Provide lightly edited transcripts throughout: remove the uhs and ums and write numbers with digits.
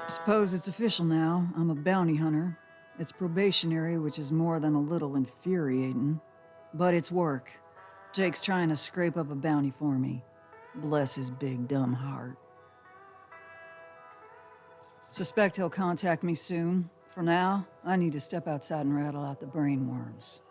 Suppose it's official now. I'm a bounty hunter. It's probationary, which is more than a little infuriating. But it's work. Jake's trying to scrape up a bounty for me. Bless his big dumb heart. Suspect he'll contact me soon. For now, I need to step outside and rattle out the brainworms.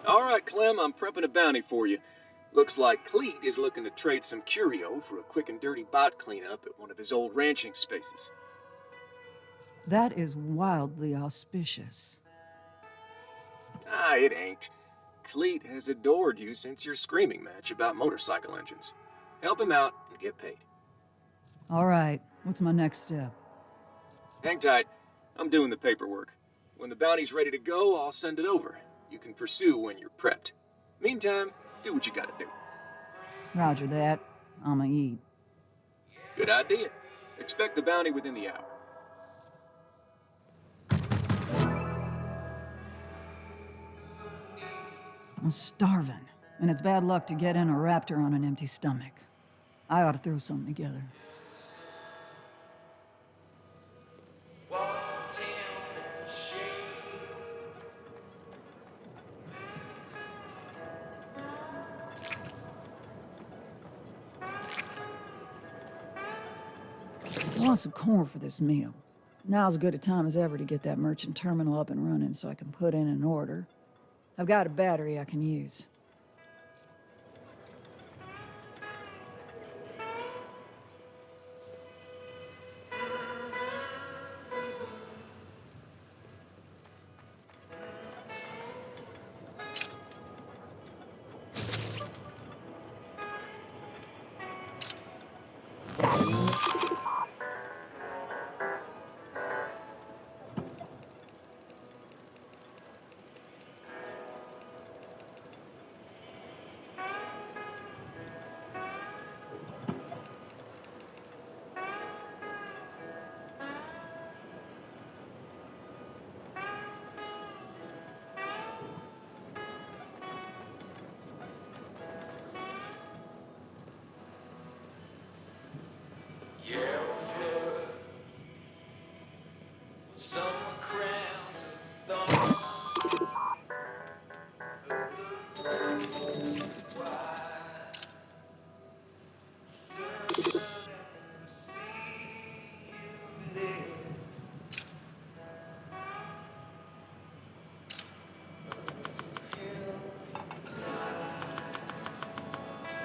All right, Clem, I'm prepping a bounty for you. Looks like Cleet is looking to trade some curio for a quick and dirty bot cleanup at one of his old ranching spaces. That is wildly auspicious. Ah, it ain't. Cleet has adored you since your screaming match about motorcycle engines. Help him out and get paid. All right, what's my next step? Hang tight. I'm doing the paperwork. When the bounty's ready to go, I'll send it over. You can pursue when you're prepped. Meantime, do what you gotta do. Roger that. I'ma eat. Good idea. Expect the bounty within the hour. I'm starving, and it's bad luck to get in a raptor on an empty stomach. I ought to throw something together. I want some corn for this meal. Now's as good a time as ever to get that merchant terminal up and running so I can put in an order. I've got a battery I can use.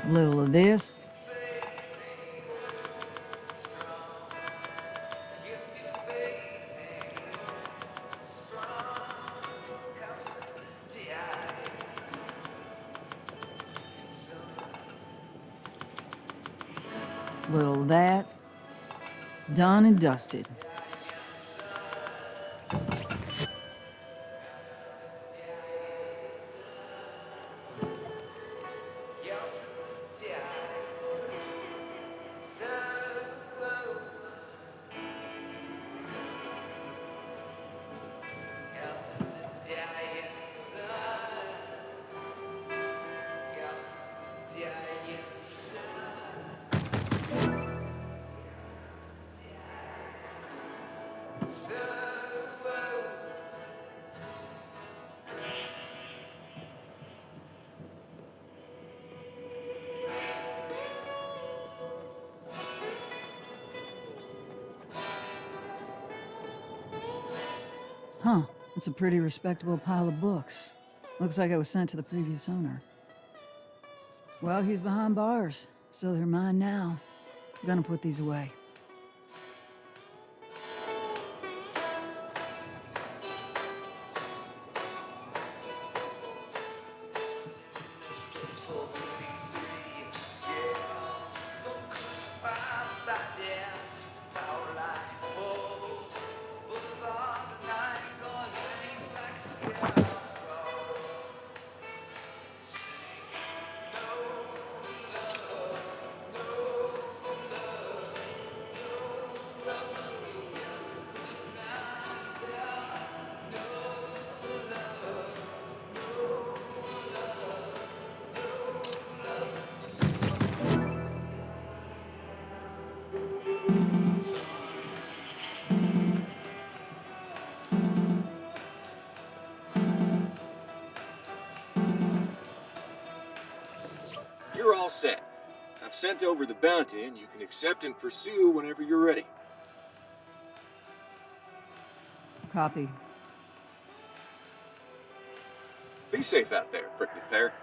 A little of this. Little of that. Done and dusted. It's a pretty respectable pile of books. Looks like it was sent to the previous owner. Well, he's behind bars, so they're mine now. Gonna put these away. You're all set. I've sent over the bounty, and you can accept and pursue whenever you're ready. Copy. Be safe out there, prickly pear.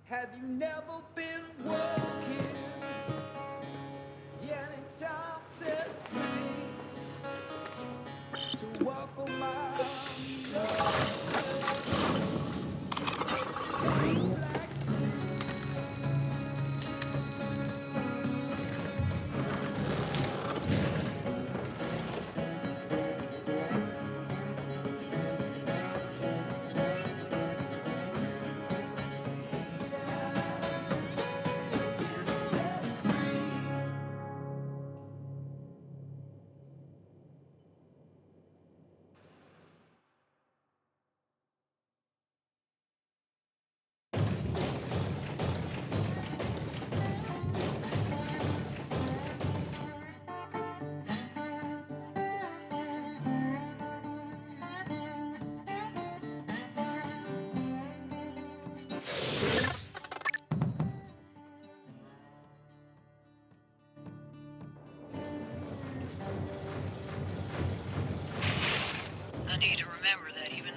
Have you never been walking? Yeah, and time set free to walk a mile.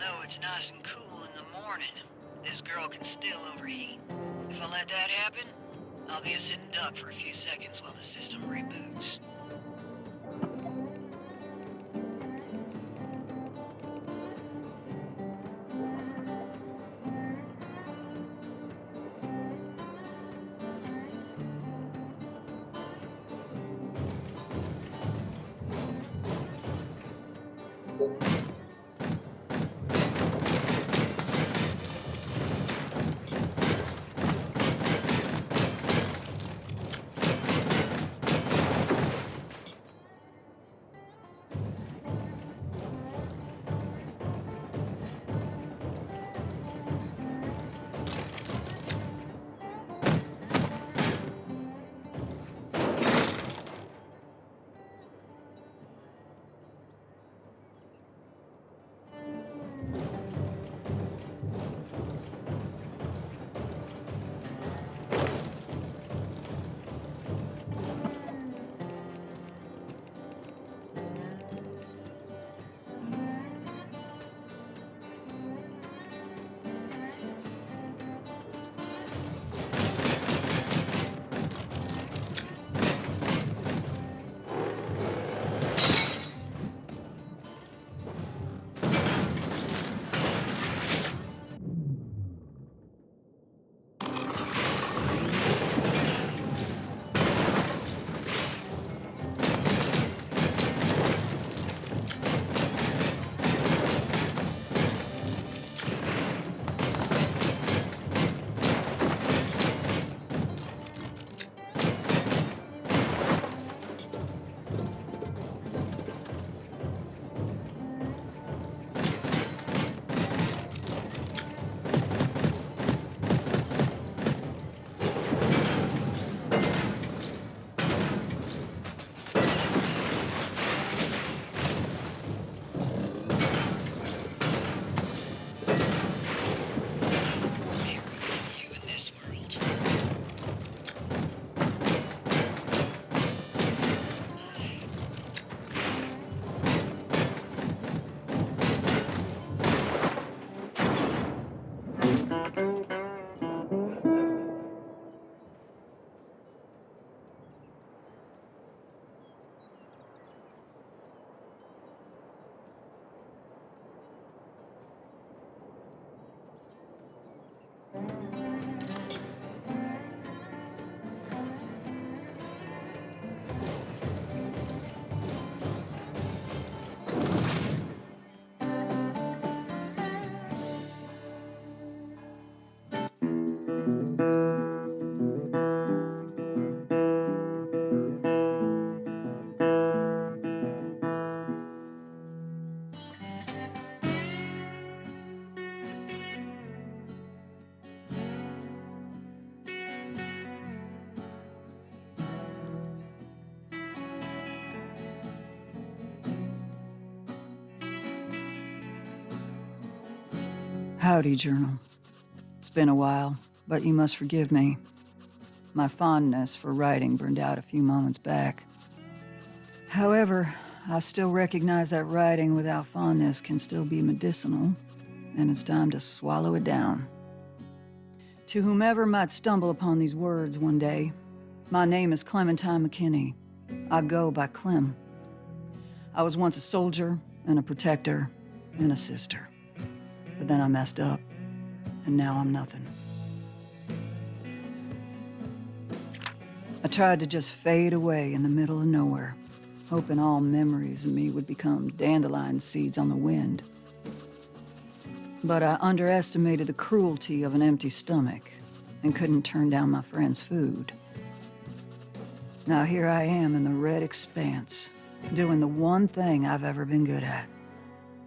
though it's nice and cool in the morning, this girl can still overheat. If I let that happen, I'll be a sitting duck for a few seconds while the system reboots. Howdy, Journal. It's been a while, but you must forgive me. My fondness for writing burned out a few moments back. However, I still recognize that writing without fondness can still be medicinal, and it's time to swallow it down. To whomever might stumble upon these words one day, my name is Clementine McKinney. I go by Clem. I was once a soldier, and a protector, and a sister. But then I messed up, and now I'm nothing. I tried to just fade away in the middle of nowhere, hoping all memories of me would become dandelion seeds on the wind. But I underestimated the cruelty of an empty stomach and couldn't turn down my friend's food. Now here I am in the Red Expanse, doing the one thing I've ever been good at.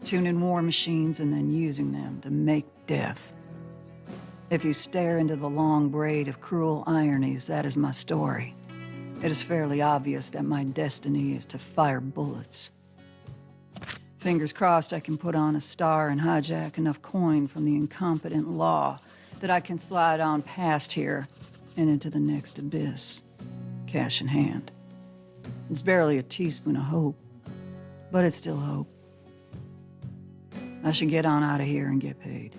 Tuning war machines and then using them to make death. If you stare into the long braid of cruel ironies, that is my story. It is fairly obvious that my destiny is to fire bullets. Fingers crossed I can put on a star and hijack enough coin from the incompetent law that I can slide on past here and into the next abyss, cash in hand. It's barely a teaspoon of hope, but it's still hope. I should get on out of here and get paid.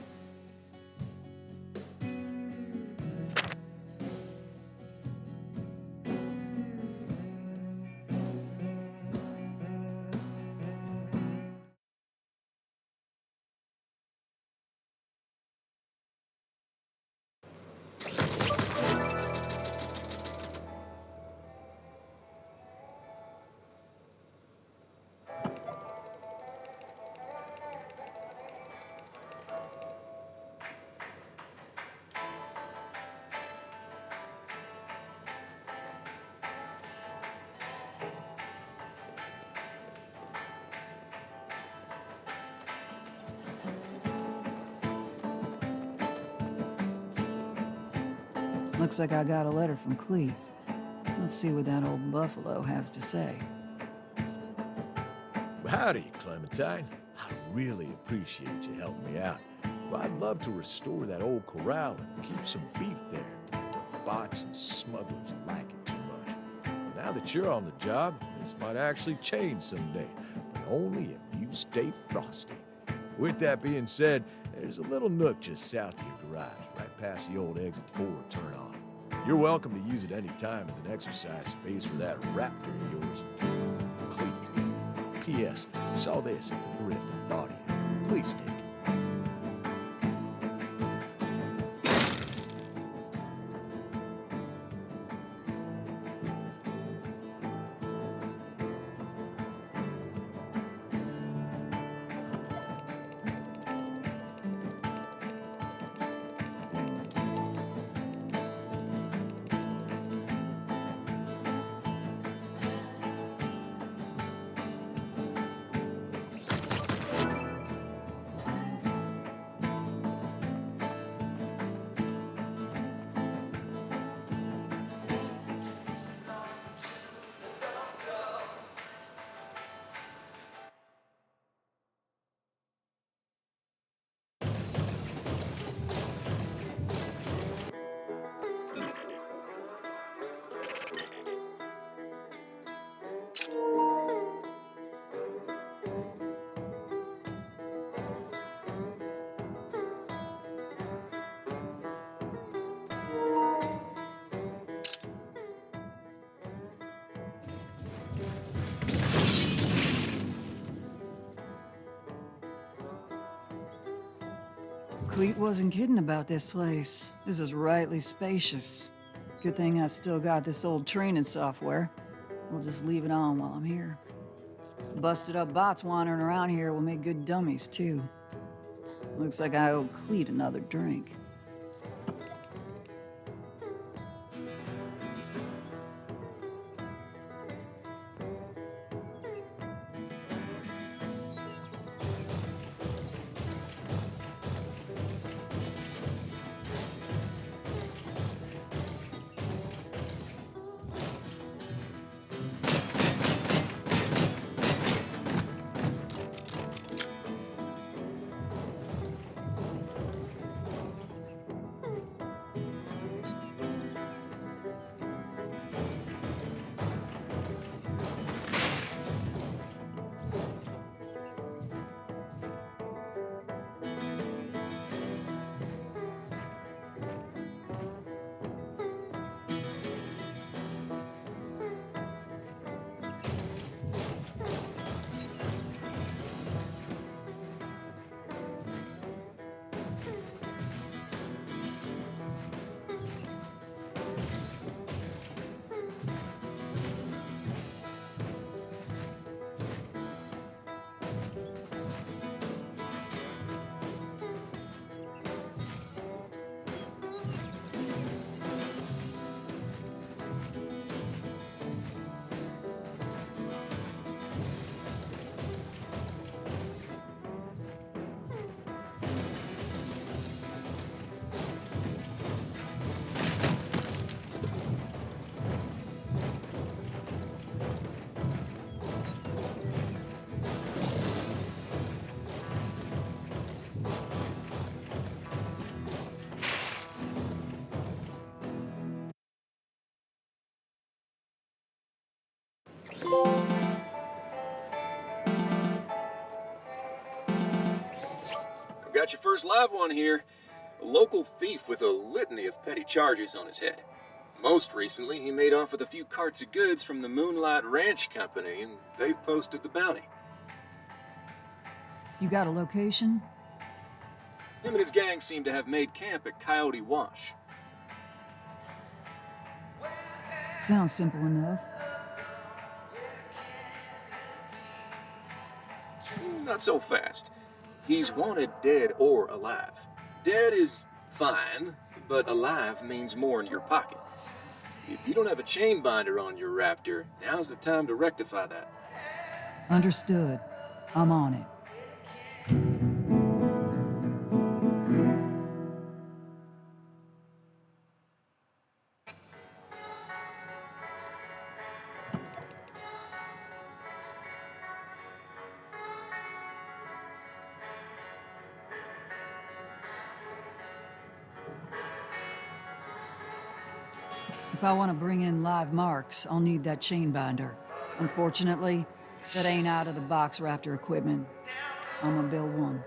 Looks like I got a letter from Clem. Let's see what that old buffalo has to say. Howdy, Clementine. I really appreciate you helping me out. Well, I'd love to restore that old corral and keep some beef there. The bots and smugglers like it too much. Now that you're on the job, this might actually change someday, but only if you stay frosty. With that being said, there's a little nook just south of your garage, right past the old exit 4 turnoff. You're welcome to use it any time as an exercise space for that raptor of yours. Clem. P.S. Saw this at the thrift and thought of you. Please take it. Cleet wasn't kidding about this place. This is rightly spacious. Good thing I still got this old training software. We'll just leave it on while I'm here. Busted up bots wandering around here will make good dummies, too. Looks like I owe Cleet another drink. got your first live one here. A local thief with a litany of petty charges on his head. Most recently, he made off with a few carts of goods from the Moonlight Ranch Company, and they've posted the bounty. You got a location? Him and his gang seem to have made camp at Coyote Wash. Sounds simple enough. Not so fast. He's wanted dead or alive. Dead is fine, but alive means more in your pocket. If you don't have a chain binder on your raptor, now's the time to rectify that. Understood. I'm on it. If I want to bring in live marks, I'll need that chain binder. Unfortunately, that ain't out of the box raptor equipment. I'm gonna build one.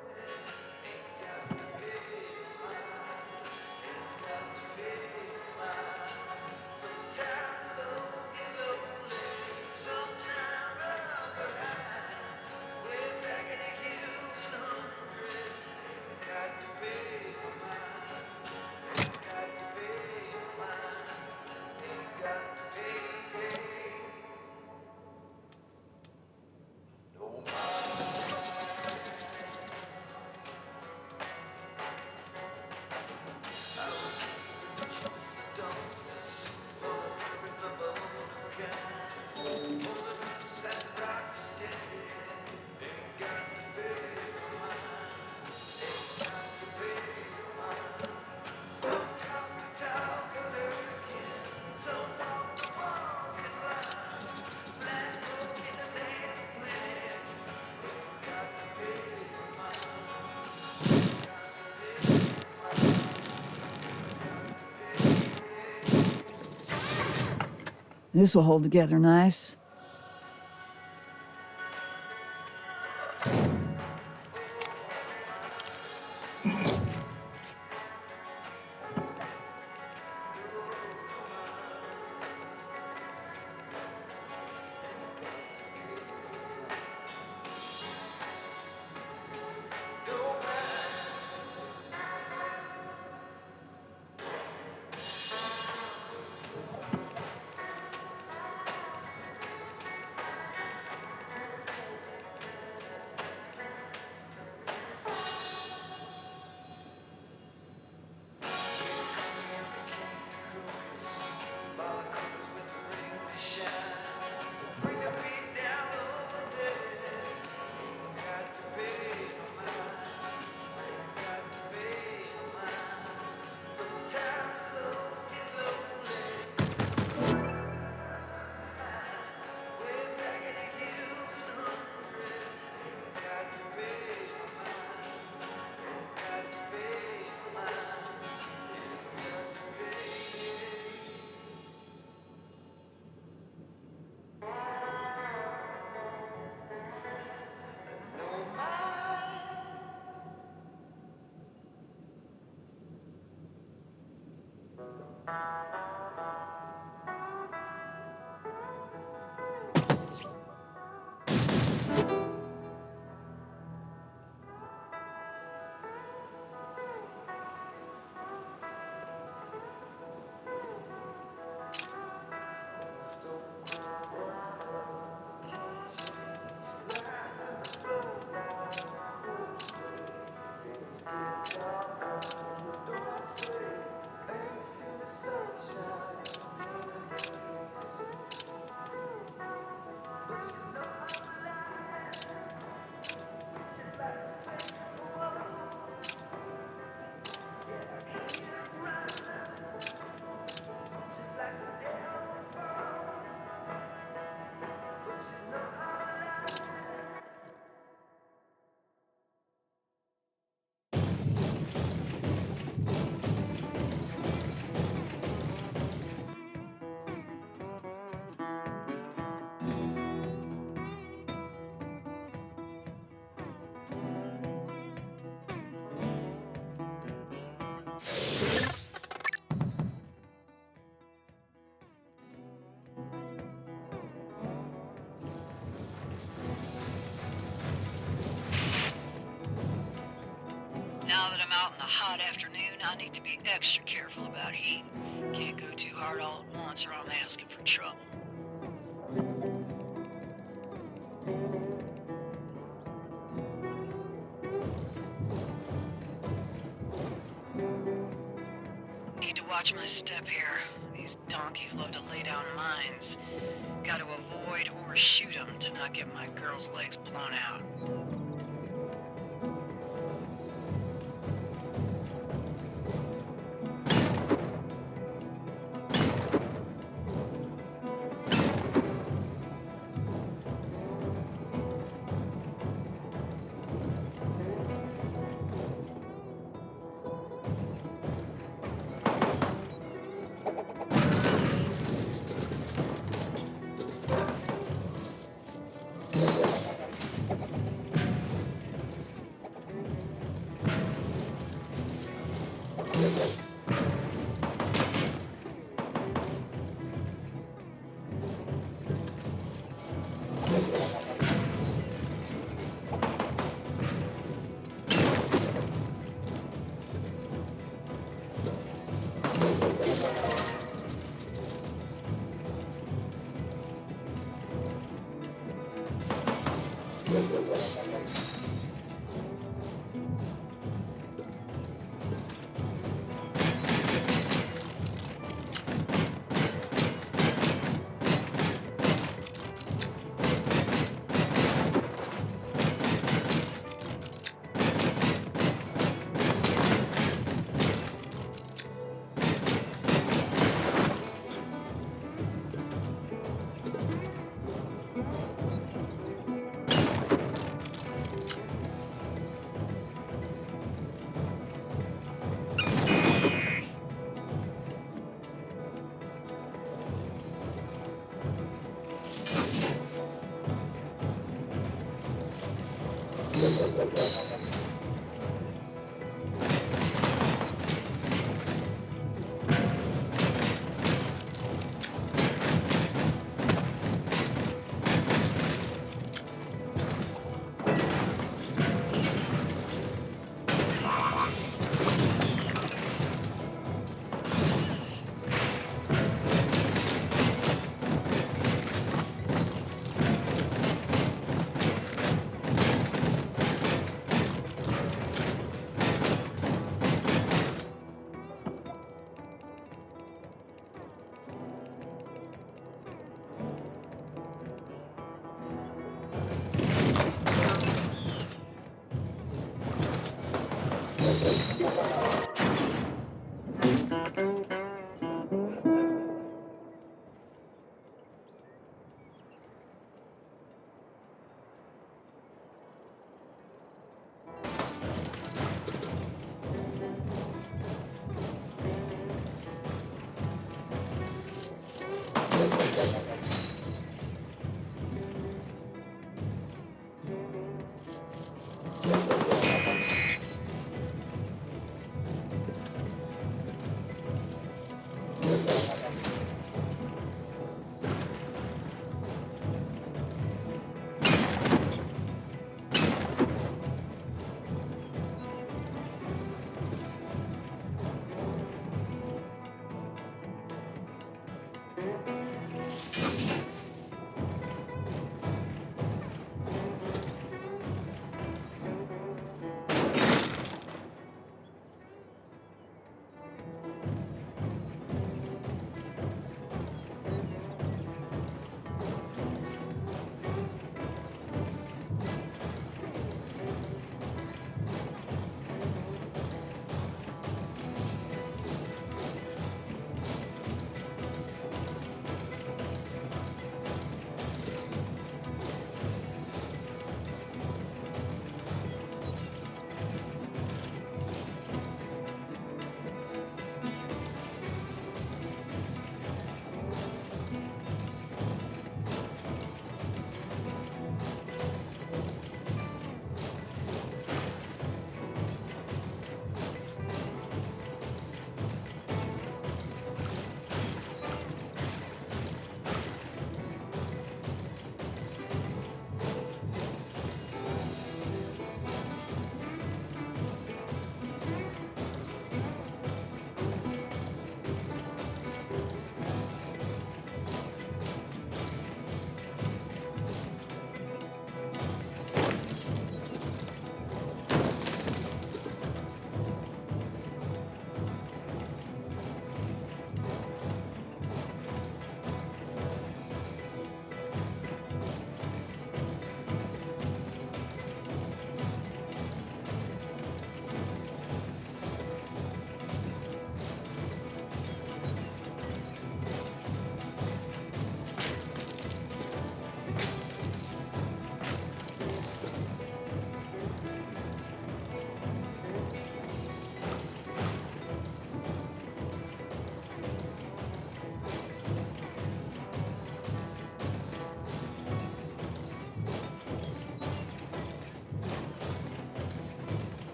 This will hold together nice. Now that I'm out in the hot afternoon, I need to be extra careful about heat. Can't go too hard all at once or I'm asking for trouble. Need to watch my step here. These donkeys love to lay down mines. Got to avoid or shoot them to not get my girl's legs blown out.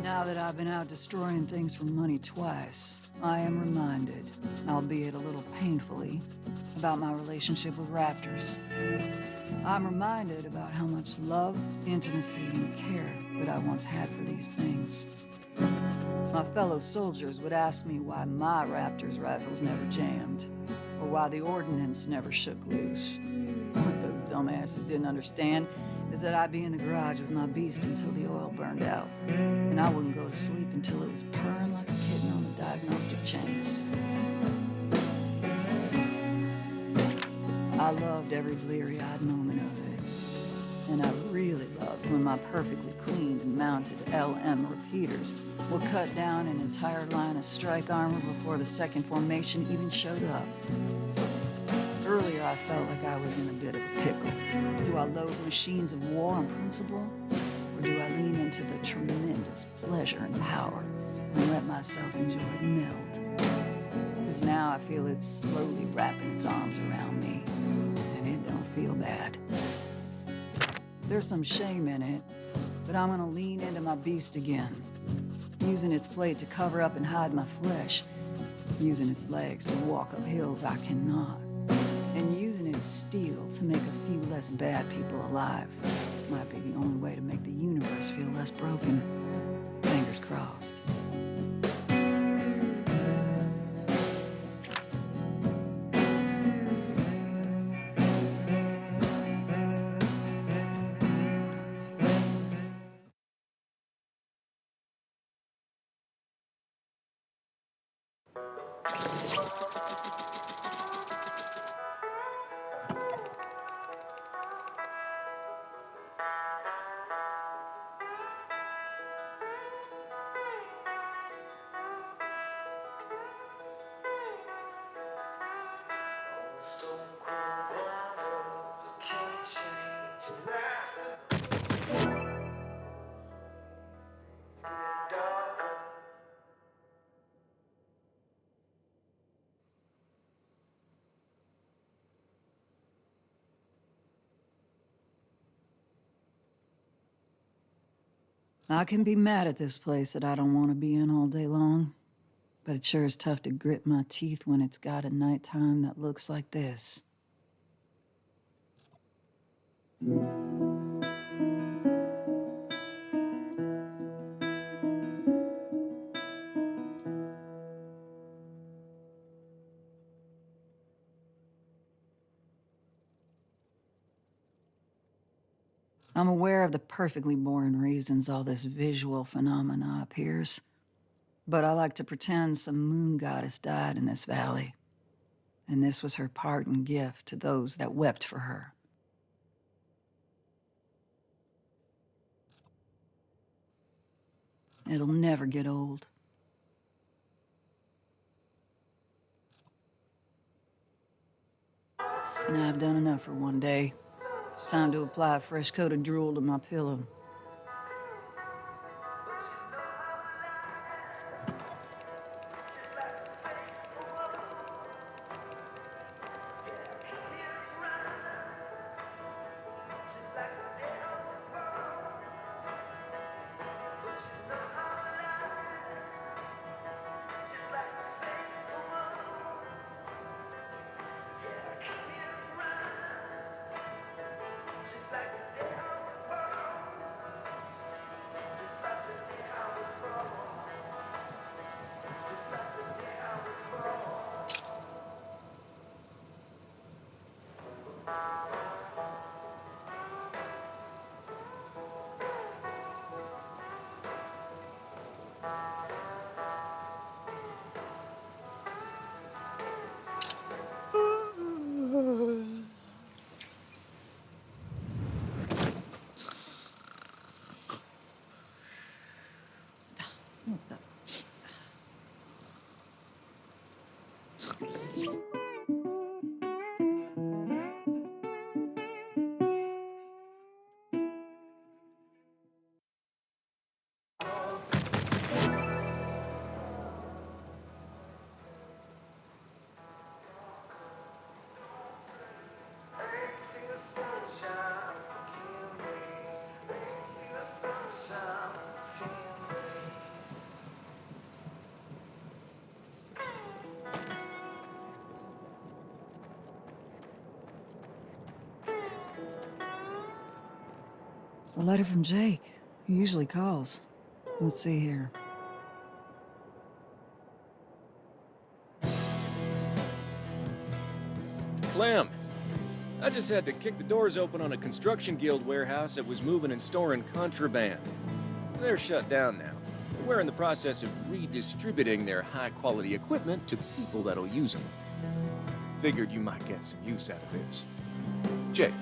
Now that I've been out destroying things for money twice, I am reminded, albeit a little painfully, about my relationship with raptors. I'm reminded about how much love, intimacy, and care that I once had for these things. My fellow soldiers would ask me why my raptors' rifles never jammed, or why the ordnance never shook loose. What those dumbasses didn't understand is that I'd be in the garage with my beast until the oil burned out, and I wouldn't go to sleep until it was purring like a kitten on the diagnostic chains. I loved every bleary-eyed moment of it, and I really loved when my perfectly cleaned and mounted LM repeaters would cut down an entire line of strike armor before the second formation even showed up. Earlier, I felt like I was in a bit of a pickle. Do I load machines of war on principle? Or do I lean into the tremendous pleasure and power and let myself enjoy it melt? Because now I feel it's slowly wrapping its arms around me, and it don't feel bad. There's some shame in it, but I'm gonna lean into my beast again, using its plate to cover up and hide my flesh, using its legs to walk up hills I cannot, and using its steel to make a few less bad people alive. Might be the only way to make the universe feel less broken. Fingers crossed. I can be mad at this place that I don't want to be in all day long, but it sure is tough to grit my teeth when it's got a nighttime that looks like this. I'm aware of the perfectly boring reasons all this visual phenomena appears, but I like to pretend some moon goddess died in this valley. and this was her parting gift to those that wept for her. It'll never get old. Now I've done enough for one day. Time to apply a fresh coat of drool to my pillow. A letter from Jake. He usually calls. Let's see here. Clem, I just had to kick the doors open on a construction guild warehouse that was moving and storing contraband. They're shut down now. We're in the process of redistributing their high-quality equipment to people that'll use them. Figured you might get some use out of this. Jake.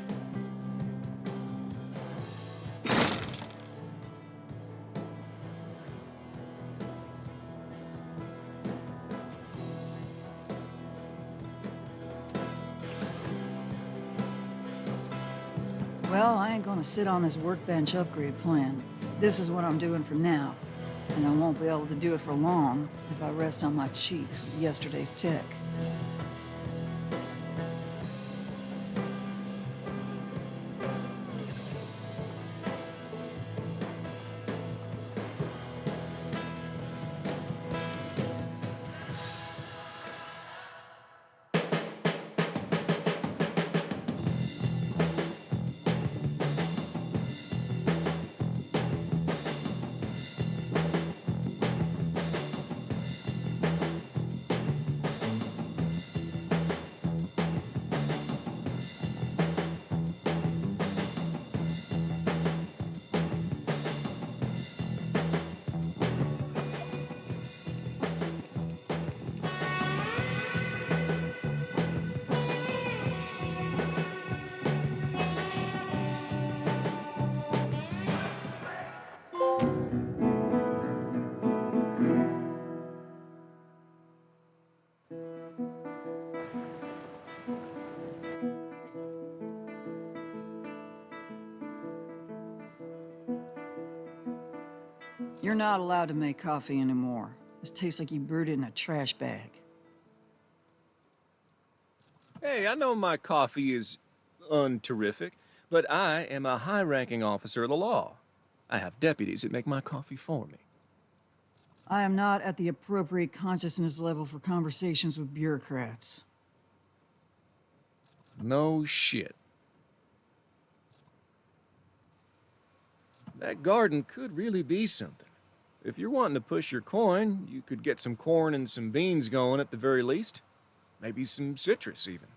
Well, I ain't gonna sit on this workbench upgrade plan. This is what I'm doing for now, and I won't be able to do it for long if I rest on my cheeks with yesterday's tech. You're not allowed to make coffee anymore. This tastes like you brewed it in a trash bag. Hey, I know my coffee is unterrific, but I am a high-ranking officer of the law. I have deputies that make my coffee for me. I am not at the appropriate consciousness level for conversations with bureaucrats. No shit. That garden could really be something. If you're wanting to push your coin, you could get some corn and some beans going at the very least. Maybe some citrus, even.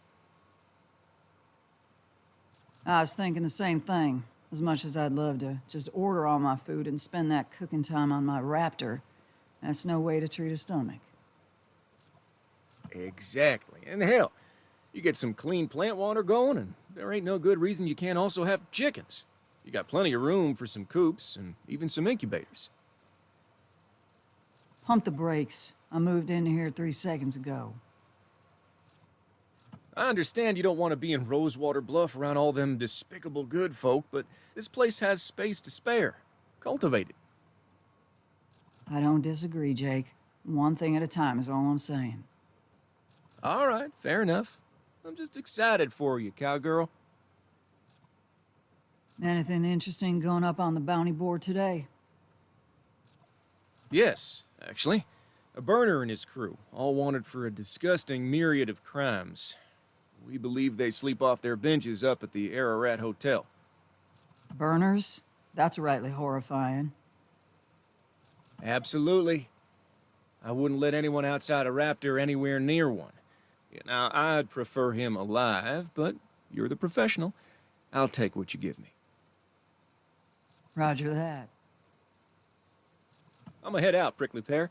I was thinking the same thing. As much as I'd love to just order all my food and spend that cooking time on my raptor, that's no way to treat a stomach. Exactly. And hell, you get some clean plant water going, and there ain't no good reason you can't also have chickens. You got plenty of room for some coops and even some incubators. Pump the brakes. I moved in here 3 seconds ago. I understand you don't want to be in Rosewater Bluff around all them despicable good folk, but this place has space to spare. Cultivate it. I don't disagree, Jake. One thing at a time is all I'm saying. All right, fair enough. I'm just excited for you, cowgirl. Anything interesting going up on the bounty board today? Yes, actually. A burner and his crew, all wanted for a disgusting myriad of crimes. We believe they sleep off their benches up at the Ararat Hotel. Burners? That's rightly horrifying. Absolutely. I wouldn't let anyone outside a Raptor anywhere near one. Now, I'd prefer him alive, but you're the professional. I'll take what you give me. Roger that. I'm gonna head out, Prickly Pear.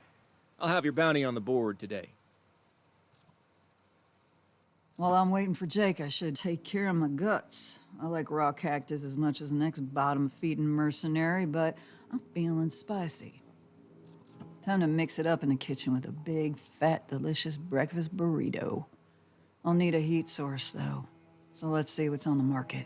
I'll have your bounty on the board today. While I'm waiting for Jake, I should take care of my guts. I like raw cactus as much as the next bottom-feeding mercenary, but I'm feeling spicy. Time to mix it up in the kitchen with a big, fat, delicious breakfast burrito. I'll need a heat source, though, so let's see what's on the market.